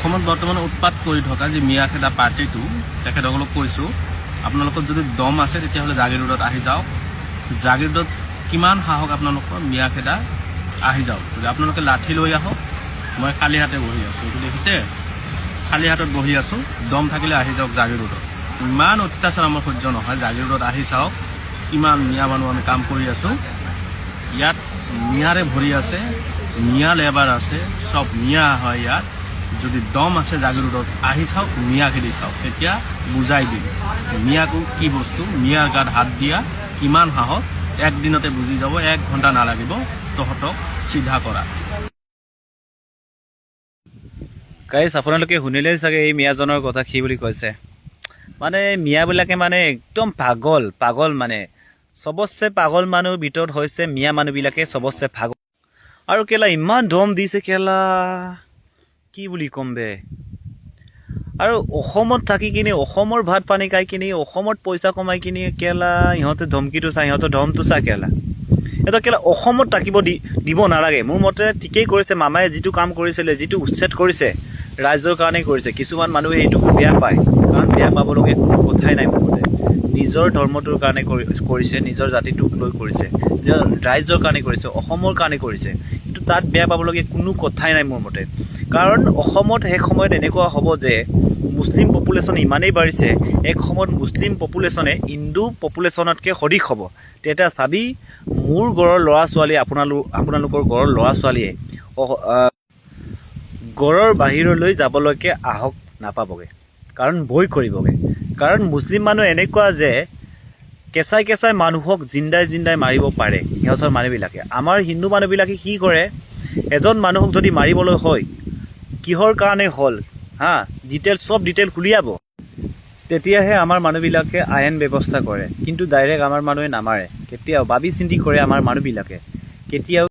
অসমত বৰ্তমান উৎপাত কৰি থকা যি মিয়াখেদা পাৰ্টিটো তেখেতসকলক কৈছোঁ, আপোনালোকৰ যদি দম আছে তেতিয়াহ'লে জাগিৰোডত আহি যাওক। জাগিৰোডত কিমান সাহস আপোনালোকৰ, মিয়াখেদা আহি যাওক। যদি আপোনালোকে লাঠি লৈ আহক, মই খালী হাতে বহি আছোঁ, এইটো দেখিছে, খালী হাতত বহি আছোঁ। দম থাকিলে আহি যাওক জাগিৰোডত। ইমান অত্যাচাৰ আমাৰ সহ্য নহয়। জাগিৰোডত আহি চাওক, কিমান মিয়া মানুহ আমি কাম কৰি আছোঁ। ইয়াত মিয়াৰে ভৰি আছে, মিয়া লেবাৰ আছে, চব মিয়া হয় ইয়াত। যদি দম আছে জাগিৰোডত আহি চাওক, মিয়া খেদি চাওক, তেতিয়া বুজাই দিম মিয়াকো কি বস্তু, মিয়াৰ গাত হাত দিয়া কিমান সাহস। একদিনতে বুজি যাব, 1 ঘণ্টা নালাগিব তহঁতক চিধা কৰা। গাইজ আপোনালোকে শুনিলেই চাগে এই মিয়াজনৰ কথা কি বুলি কৈছে। মানে মিয়াবিলাকে মানে একদম পাগল মানে চবতছে পাগল মানুহৰ ভিতৰত হৈছে মিয়া মানুহবিলাকে চবতছে পাগল। আৰু কেলা ইমান দম দিছে, কেলা কি বুলি ক'ম বে। আৰু অসমত থাকি কিনি, অসমৰ ভাত পানী খাই কিনি, অসমত পইচা কমাই কিনি কেলা ইহঁতে ধমকিটো চাই, ইহঁতৰ ধমটো চাই কেলা। এটা কেলা অসমত থাকিব দিব নালাগে। মোৰ মতে ঠিকেই কৰিছে মামাই, যিটো কাম কৰিছিলে, যিটো উচ্ছেদ কৰিছে ৰাইজৰ কাৰণেই কৰিছে। কিছুমান মানুহে এইটো বেয়া পায়, কাৰণ বেয়া পাবলগীয়া কোনো কথাই নাই। মোৰ মতে নিজৰ ধৰ্মটোৰ কাৰণে কৰিছে, নিজৰ জাতিটোক লৈ কৰিছে, নিজৰ ৰাইজৰ কাৰণে কৰিছে, অসমৰ কাৰণে কৰিছে। কিন্তু তাত বেয়া পাবলগীয়া কোনো কথাই নাই মোৰ মতে। কাৰণ অসমত এক সময়ত এনেকুৱা হ'ব যে মুছলিম পপুলেশ্যন ইমানেই বাঢ়িছে, এক সময়ত মুছলিম পপুলেশ্যনে হিন্দু পপুলেশ্যনতকৈ অধিক হ'ব। তেতিয়া চাবি মোৰ ঘৰৰ ল'ৰা ছোৱালীয়ে, আপোনালোকৰ ঘৰৰ ল'ৰা ছোৱালীয়ে ঘৰৰ বাহিৰলৈ যাবলৈকে আহক নাপাবগৈ, কাৰণ ভয় কৰিবগৈ। কাৰণ মুছলিম মানুহ এনেকুৱা যে কেঁচাই মানুহক জিন্দাই মাৰিব পাৰে সিহঁতৰ মানুহবিলাকে। আমাৰ হিন্দু মানুহবিলাকে কি কৰে, এজন মানুহক যদি মাৰিবলৈ হয়, কিহৰ কাৰণে হ'ল চব ডিটেইল উলিয়াব, তেতিয়াহে আমাৰ মানুহবিলাকে আইন ব্যৱস্থা কৰে। কিন্তু ডাইৰেক্ট আমাৰ মানুহে নামাৰে, কেতিয়াও ভাবি চিন্তি কৰে আমাৰ মানুহবিলাকে, কেতিয়াও